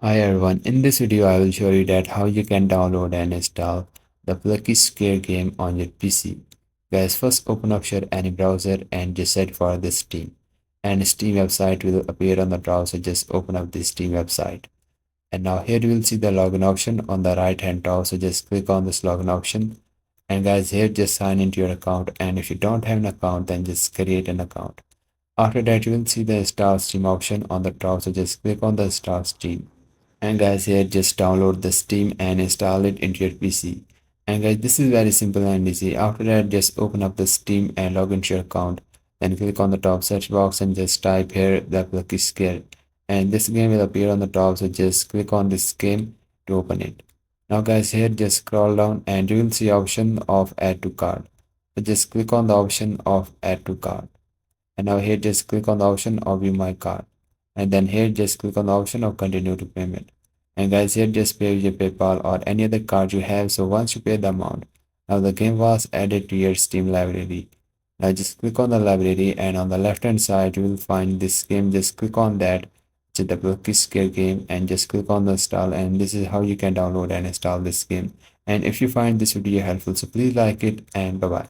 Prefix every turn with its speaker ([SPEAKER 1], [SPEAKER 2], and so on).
[SPEAKER 1] Hi everyone, in this video I will show you that how you can download and install the Plucky Square game on your PC. Guys, first open up your any browser and just search for the Steam. And Steam website will appear on the browser. Just open up the Steam website. And now here you will see the login option on the right hand top. So just click on this login option. And guys, here just sign into your account. And if you don't have an account, then just create an account. After that, you will see the Start Steam option on the top. So just click on the Start Steam. And guys, here just download the Steam and install it into your PC. And guys, this is very simple and easy. After that, just open up the Steam and log into your account. Then click on the top search box and just type here the Plucky Square. And this game will appear on the top, so just click on this game to open it. Now guys, here just scroll down and you will see option of add to cart. So just click on the option of add to cart. And now here just click on the option of view my cart. And then here just click on the option of continue to payment. And guys, here just pay with your PayPal or any other card you have. So once you pay the amount, now the game was added to your Steam library. Now just click on the library and on the left hand side you will find this game. Just click on that. It's the Plucky Square game and just click on the install, and this is how you can download and install this game. And if you find this video helpful, so please like it and bye bye.